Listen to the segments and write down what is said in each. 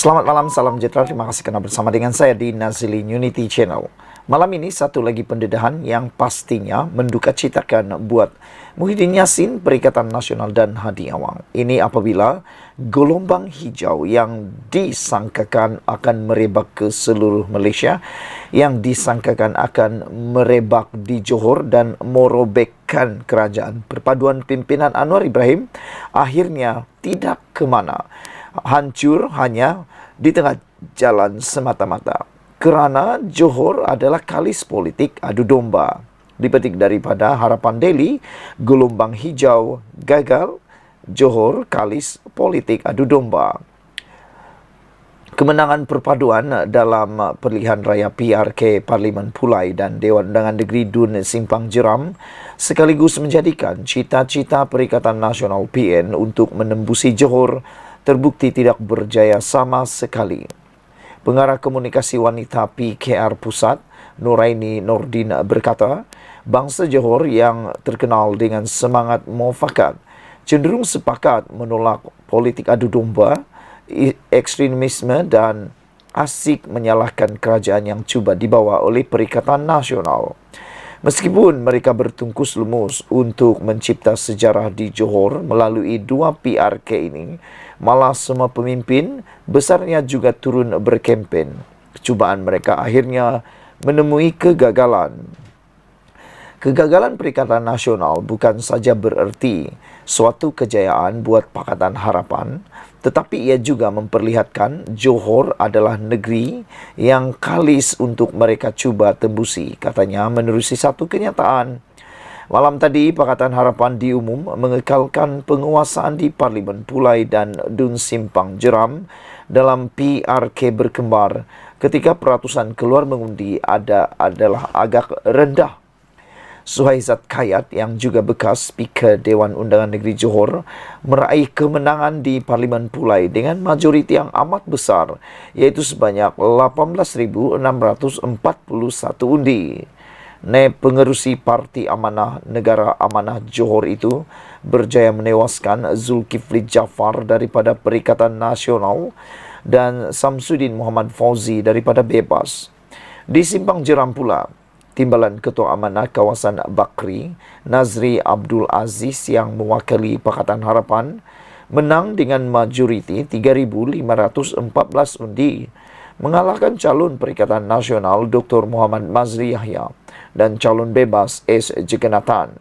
Selamat malam, salam sejahtera. Terima kasih kerana bersama dengan saya di Nazilin Unity Channel. Malam ini satu lagi pendedahan yang pastinya mendukacitakan buat Muhyiddin Yassin, Perikatan Nasional dan Hadi Awang. Ini apabila gelombang hijau yang disangkakan akan merebak ke seluruh Malaysia, yang disangkakan akan merebak di Johor dan merobekkan kerajaan perpaduan pimpinan Anwar Ibrahim, akhirnya tidak ke mana. Hancur hanya di tengah jalan semata-mata. Kerana Johor adalah kalis politik adu domba. Dipetik daripada Harapan Daily, gelombang hijau gagal, Johor kalis politik adu domba. Kemenangan perpaduan dalam pilihan raya PRK Parlimen Pulai dan Dewan Undangan Negeri Dun Simpang Jeram sekaligus menjadikan cita-cita Perikatan Nasional PN untuk menembusi Johor terbukti tidak berjaya sama sekali. Pengarah Komunikasi Wanita PKR Pusat, Nuraini Nordin berkata, bangsa Johor yang terkenal dengan semangat muafakat cenderung sepakat menolak politik adu domba, ekstremisme dan asyik menyalahkan kerajaan yang cuba dibawa oleh Perikatan Nasional. Meskipun mereka bertungkus lumus untuk mencipta sejarah di Johor melalui dua PRK ini, malah semua pemimpin besarnya juga turun berkempen. Cubaan mereka akhirnya menemui kegagalan. Kegagalan Perikatan Nasional bukan saja bererti suatu kejayaan buat Pakatan Harapan, tetapi ia juga memperlihatkan Johor adalah negeri yang kalis untuk mereka cuba tembusi, katanya menerusi satu kenyataan. Malam tadi, Pakatan Harapan diumum mengekalkan penguasaan di Parlimen Pulai dan Dun Simpang Jeram dalam PRK berkembar ketika peratusan keluar mengundi adalah agak rendah. Suhaizat Kayat yang juga bekas Speaker Dewan Undangan Negeri Johor meraih kemenangan di Parlimen Pulai dengan majoriti yang amat besar, iaitu sebanyak 18,641 undi. Pengerusi Parti Amanah Negara Amanah Johor itu berjaya menewaskan Zulkifli Jaafar daripada Perikatan Nasional dan Samsudin Muhammad Fauzi daripada Bebas. Di Simpang Jeram pula, Timbalan Ketua Amanah Kawasan Bakri, Nazri Abdul Aziz yang mewakili Pakatan Harapan, menang dengan majoriti 3,514 undi, mengalahkan calon Perikatan Nasional Dr. Muhammad Mazri Yahya dan calon bebas S. Jegannathan.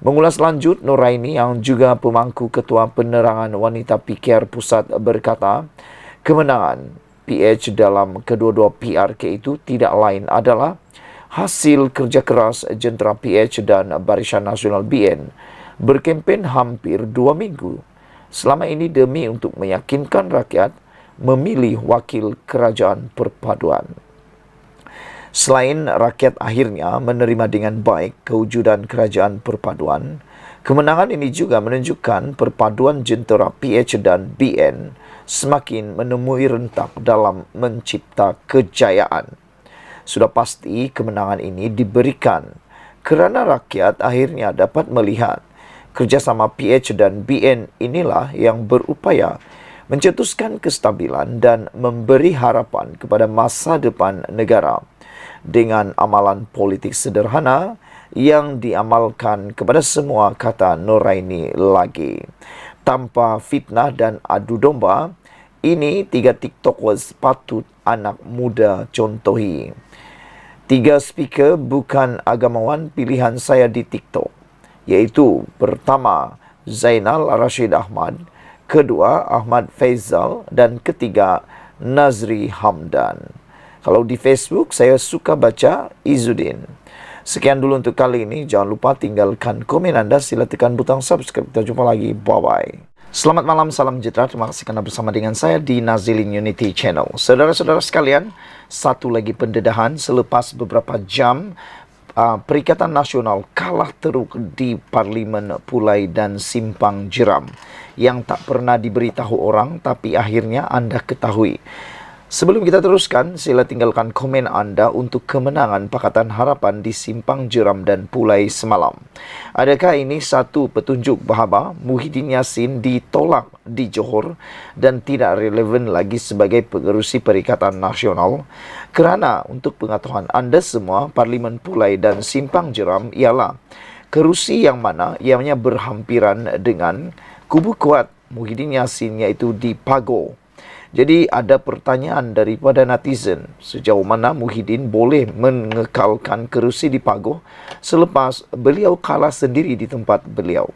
Mengulas lanjut, Nuraini yang juga pemangku Ketua Penerangan Wanita PKR Pusat berkata, kemenangan PH dalam kedua-dua PRK itu tidak lain adalah hasil kerja keras jentera PH dan Barisan Nasional BN berkempen hampir 2 minggu selama ini demi untuk meyakinkan rakyat memilih wakil kerajaan perpaduan. Selain rakyat akhirnya menerima dengan baik kewujudan kerajaan perpaduan, kemenangan ini juga menunjukkan perpaduan jentera PH dan BN semakin menemui rentak dalam mencipta kejayaan. Sudah pasti kemenangan ini diberikan kerana rakyat akhirnya dapat melihat kerjasama PH dan BN inilah yang berupaya mencetuskan kestabilan dan memberi harapan kepada masa depan negara dengan amalan politik sederhana yang diamalkan kepada semua, kata Nuraini lagi. Tanpa fitnah dan adu domba, ini 3 TikTokers patut anak muda contohi. 3 speaker bukan agamawan pilihan saya di TikTok, iaitu pertama Zainal Rashid Ahmad, kedua Ahmad Faizal dan ketiga Nazri Hamdan. Kalau di Facebook saya suka baca Izzuddin. Sekian dulu untuk kali ini. Jangan lupa tinggalkan komen anda, sila tekan butang subscribe. Kita jumpa lagi. Bye-bye. Selamat malam, salam sejahtera. Terima kasih kerana bersama dengan saya di Nazilin Unity Channel. Saudara-saudara sekalian, satu lagi pendedahan selepas beberapa jam Perikatan Nasional kalah teruk di Parlimen Pulai dan Simpang Jeram yang tak pernah diberitahu orang, tapi akhirnya anda ketahui. Sebelum kita teruskan, sila tinggalkan komen anda untuk kemenangan Pakatan Harapan di Simpang Jeram dan Pulai semalam. Adakah ini satu petunjuk bahawa Muhyiddin Yassin ditolak di Johor dan tidak relevan lagi sebagai pengerusi Perikatan Nasional? Kerana untuk pengetahuan anda semua, Parlimen Pulai dan Simpang Jeram ialah kerusi yang mana ianya berhampiran dengan kubu kuat Muhyiddin Yassin, iaitu di Pagoh. Jadi ada pertanyaan daripada netizen, sejauh mana Muhyiddin boleh mengekalkan kerusi di Pagoh selepas beliau kalah sendiri di tempat beliau.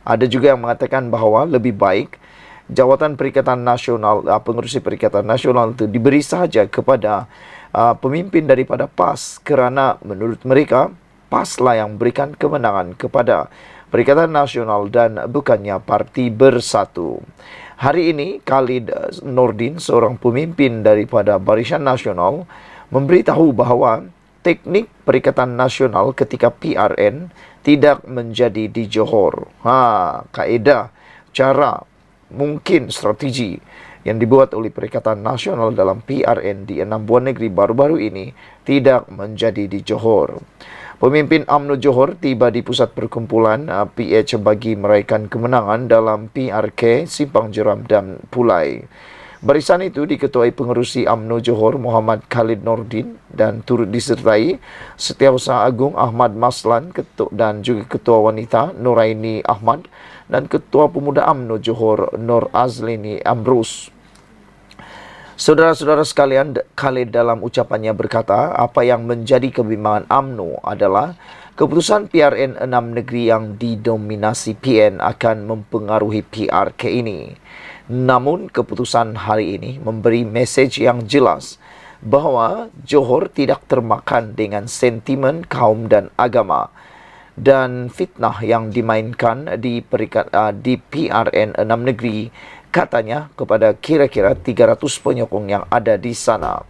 Ada juga yang mengatakan bahawa lebih baik jawatan Perikatan Nasional, pengerusi Perikatan Nasional itu diberi sahaja kepada pemimpin daripada PAS, kerana menurut mereka PAS lah yang berikan kemenangan kepada Perikatan Nasional dan bukannya Parti Bersatu. Hari ini, Khalid Nordin, seorang pemimpin daripada Barisan Nasional, memberitahu bahawa teknik Perikatan Nasional ketika PRN tidak menjadi di Johor. Kaedah, cara, mungkin strategi yang dibuat oleh Perikatan Nasional dalam PRN di 6 buah negeri baru-baru ini tidak menjadi di Johor. Pemimpin UMNO Johor tiba di pusat perkumpulan PH bagi meraihkan kemenangan dalam PRK Simpang Jeram dan Pulai. Barisan itu diketuai pengerusi UMNO Johor Muhammad Khalid Nordin dan turut disertai Setiausaha Agung Ahmad Maslan dan juga Ketua Wanita Nuraini Ahmad dan Ketua Pemuda UMNO Johor Nur Azlini Amrus. Saudara-saudara sekalian, Khalid dalam ucapannya berkata, apa yang menjadi kebimbangan UMNO adalah keputusan PRN 6 negeri yang didominasi PN akan mempengaruhi PRK ini. Namun, keputusan hari ini memberi mesej yang jelas bahawa Johor tidak termakan dengan sentimen kaum dan agama dan fitnah yang dimainkan di PRN 6 negeri, katanya kepada kira-kira 300 penyokong yang ada di sana.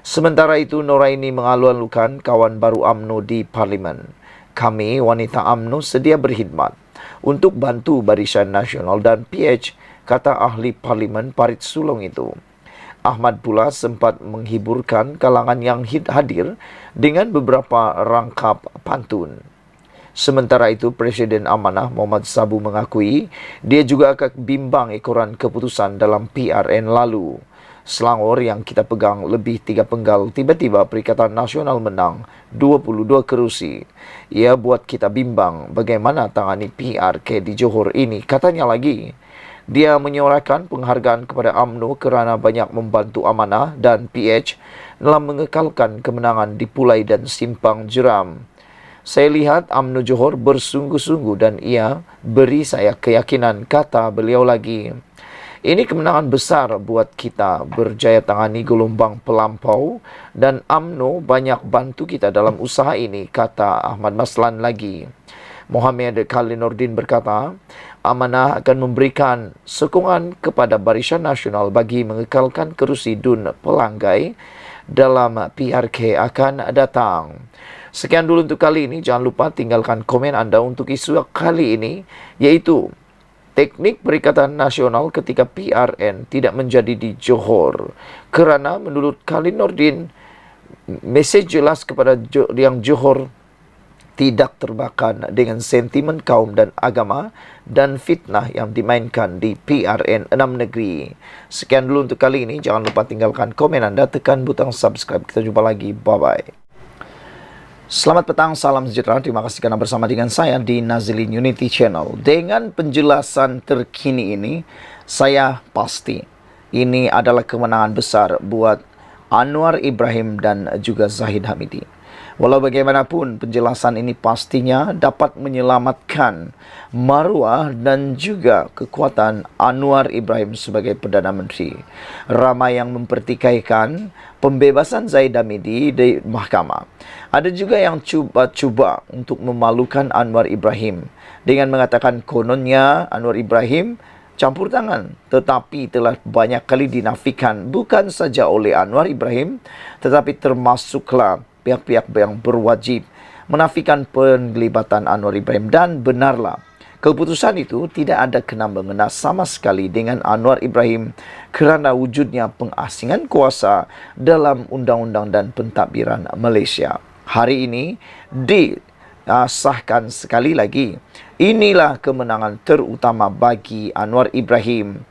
Sementara itu, Nuraini mengalu-alukan kawan baru UMNO di Parlimen. Kami, wanita UMNO, sedia berkhidmat untuk bantu Barisan Nasional dan PH, kata ahli Parlimen Parit Sulong itu. Ahmad pula sempat menghiburkan kalangan yang hadir dengan beberapa rangkap pantun. Sementara itu, Presiden Amanah Muhammad Sabu mengakui dia juga akan bimbang ekoran keputusan dalam PRN lalu. Selangor yang kita pegang lebih 3 penggal, tiba-tiba Perikatan Nasional menang 22 kerusi. Ia buat kita bimbang bagaimana tangani PRK di Johor ini, katanya lagi. Dia menyuarakan penghargaan kepada UMNO kerana banyak membantu Amanah dan PH dalam mengekalkan kemenangan di Pulai dan Simpang Jeram. Saya lihat UMNO Johor bersungguh-sungguh dan ia beri saya keyakinan, kata beliau lagi. Ini kemenangan besar buat kita berjaya tangani gelombang pelampau dan UMNO banyak bantu kita dalam usaha ini, kata Ahmad Maslan lagi. Muhammad Khalid Nordin berkata, Amanah akan memberikan sokongan kepada Barisan Nasional bagi mengekalkan kerusi Dun Pelanggai dalam PRK akan datang. Sekian dulu untuk kali ini. Jangan lupa tinggalkan komen anda untuk isu kali ini, yaitu teknik Perikatan Nasional ketika PRN tidak menjadi di Johor. Kerana menurut Khalid Nordin, mesej jelas kepada yang Johor tidak terbakar dengan sentimen kaum dan agama dan fitnah yang dimainkan di PRN 6 negeri. Sekian dulu untuk kali ini. Jangan lupa tinggalkan komen anda, tekan butang subscribe. Kita jumpa lagi. Bye-bye. Selamat petang, salam sejahtera. Terima kasih kerana bersama dengan saya di Nazilin Unity Channel. Dengan penjelasan terkini ini, saya pasti ini adalah kemenangan besar buat Anwar Ibrahim dan juga Zahid Hamidi. Walau bagaimanapun, penjelasan ini pastinya dapat menyelamatkan maruah dan juga kekuatan Anwar Ibrahim sebagai Perdana Menteri. Ramai yang mempertikaikan pembebasan Zahid Hamidi di mahkamah. Ada juga yang cuba untuk memalukan Anwar Ibrahim dengan mengatakan kononnya Anwar Ibrahim campur tangan, tetapi telah banyak kali dinafikan bukan saja oleh Anwar Ibrahim, tetapi termasuklah pihak-pihak yang berwajib menafikan penglibatan Anwar Ibrahim. Dan benarlah Keputusan itu tidak ada kena-mengena sama sekali dengan Anwar Ibrahim kerana wujudnya pengasingan kuasa dalam undang-undang dan pentadbiran Malaysia. Hari ini disahkan sekali lagi. Inilah kemenangan terutama bagi Anwar Ibrahim.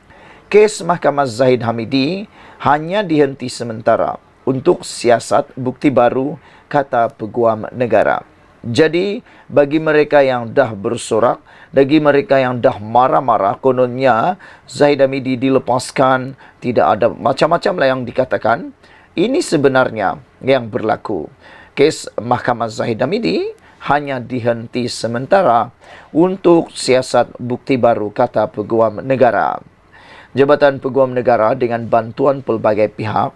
Kes Mahkamah Zahid Hamidi hanya dihenti sementara untuk siasat bukti baru, kata Peguam Negara. Jadi, bagi mereka yang dah bersorak, bagi mereka yang dah marah-marah, kononnya Zahid Hamidi dilepaskan, tidak ada macam-macam lah yang dikatakan. Ini sebenarnya yang berlaku. Kes Mahkamah Zahid Hamidi hanya dihenti sementara untuk siasat bukti baru, kata Peguam Negara. Jabatan Peguam Negara dengan bantuan pelbagai pihak,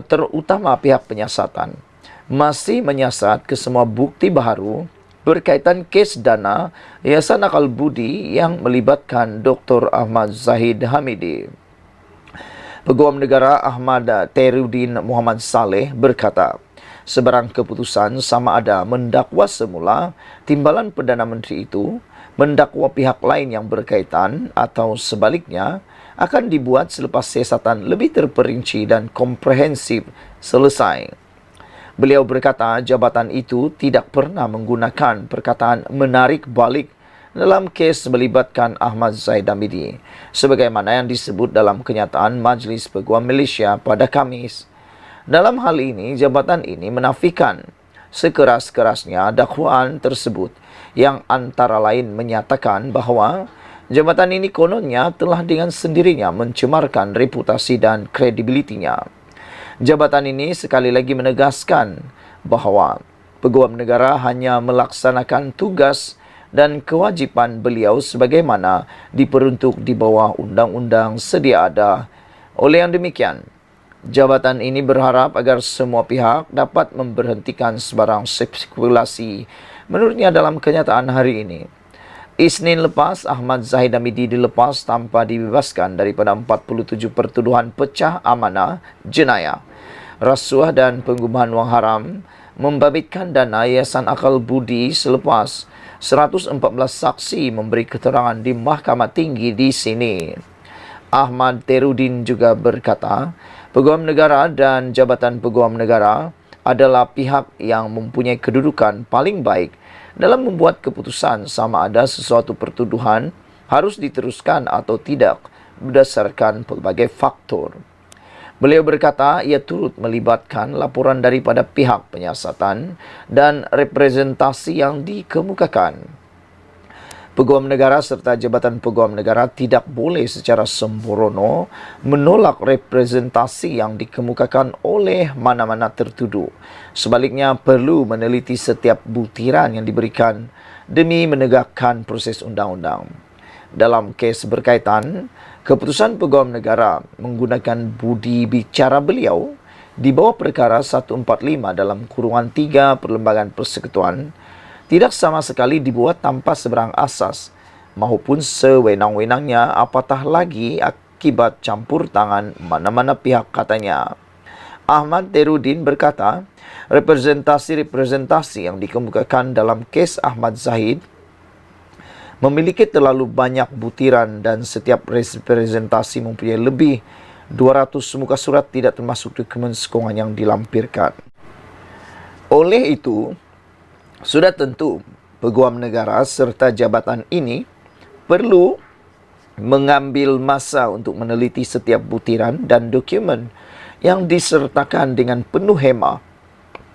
terutama pihak penyiasatan, masih menyiasat ke semua bukti baru berkaitan kes dana Yayasan Akal Budi yang melibatkan Dr. Ahmad Zahid Hamidi. Peguam Negara Ahmad Terudin Muhammad Saleh berkata, sebarang keputusan sama ada mendakwa semula timbalan Perdana Menteri itu, mendakwa pihak lain yang berkaitan atau sebaliknya, akan dibuat selepas siasatan lebih terperinci dan komprehensif selesai. Beliau berkata jabatan itu tidak pernah menggunakan perkataan menarik balik dalam kes melibatkan Ahmad Zahid Hamidi, sebagaimana yang disebut dalam kenyataan Majlis Peguam Malaysia pada Khamis. Dalam hal ini, jabatan ini menafikan sekeras-kerasnya dakwaan tersebut yang antara lain menyatakan bahawa jabatan ini kononnya telah dengan sendirinya mencemarkan reputasi dan kredibilitinya. Jabatan ini sekali lagi menegaskan bahawa Peguam Negara hanya melaksanakan tugas dan kewajipan beliau sebagaimana diperuntuk di bawah undang-undang sedia ada. Oleh yang demikian, jabatan ini berharap agar semua pihak dapat memberhentikan sebarang spekulasi menurutnya dalam kenyataan hari ini. Isnin lepas, Ahmad Zahid Hamidi dilepas tanpa dibebaskan daripada 47 pertuduhan pecah amanah, jenayah, rasuah dan penggubahan wang haram, membabitkan dana Yayasan Akal Budi selepas 114 saksi memberi keterangan di Mahkamah Tinggi di sini. Ahmad Terudin juga berkata, Peguam Negara dan Jabatan Peguam Negara adalah pihak yang mempunyai kedudukan paling baik dalam membuat keputusan sama ada sesuatu pertuduhan harus diteruskan atau tidak berdasarkan pelbagai faktor. Beliau berkata ia turut melibatkan laporan daripada pihak penyiasatan dan representasi yang dikemukakan. Peguam Negara serta Jabatan Peguam Negara tidak boleh secara sembrono menolak representasi yang dikemukakan oleh mana-mana tertuduh. Sebaliknya, perlu meneliti setiap butiran yang diberikan demi menegakkan proses undang-undang. Dalam kes berkaitan, keputusan Peguam Negara menggunakan budi bicara beliau di bawah perkara 145 dalam kurungan 3 Perlembagaan Persekutuan tidak sama sekali dibuat tanpa seberang asas maupun sewenang-wenangnya, apatah lagi akibat campur tangan mana-mana pihak, katanya. Ahmad Terudin berkata, representasi-representasi yang dikemukakan dalam kes Ahmad Zahid memiliki terlalu banyak butiran dan setiap representasi mempunyai lebih 200 muka surat tidak termasuk dokumen sokongan yang dilampirkan. Oleh itu, sudah tentu Peguam Negara serta jabatan ini perlu mengambil masa untuk meneliti setiap butiran dan dokumen yang disertakan dengan penuh hema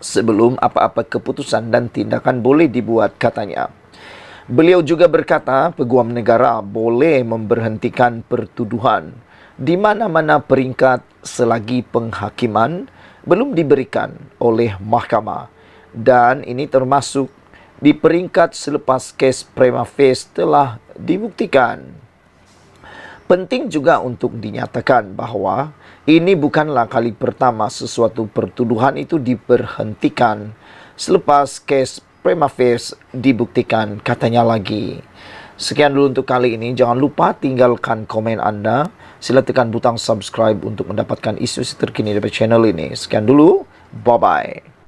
sebelum apa-apa keputusan dan tindakan boleh dibuat, katanya. Beliau juga berkata Peguam Negara boleh memberhentikan pertuduhan di mana-mana peringkat selagi penghakiman belum diberikan oleh mahkamah, dan ini termasuk di peringkat selepas kes prima facie telah dibuktikan. Penting juga untuk dinyatakan bahawa ini bukanlah kali pertama sesuatu pertuduhan itu diberhentikan selepas kes prima facie dibuktikan, katanya lagi. Sekian dulu untuk kali ini. Jangan lupa tinggalkan komen anda. Sila tekan butang subscribe untuk mendapatkan isu terkini dari channel ini. Sekian dulu. Bye-bye.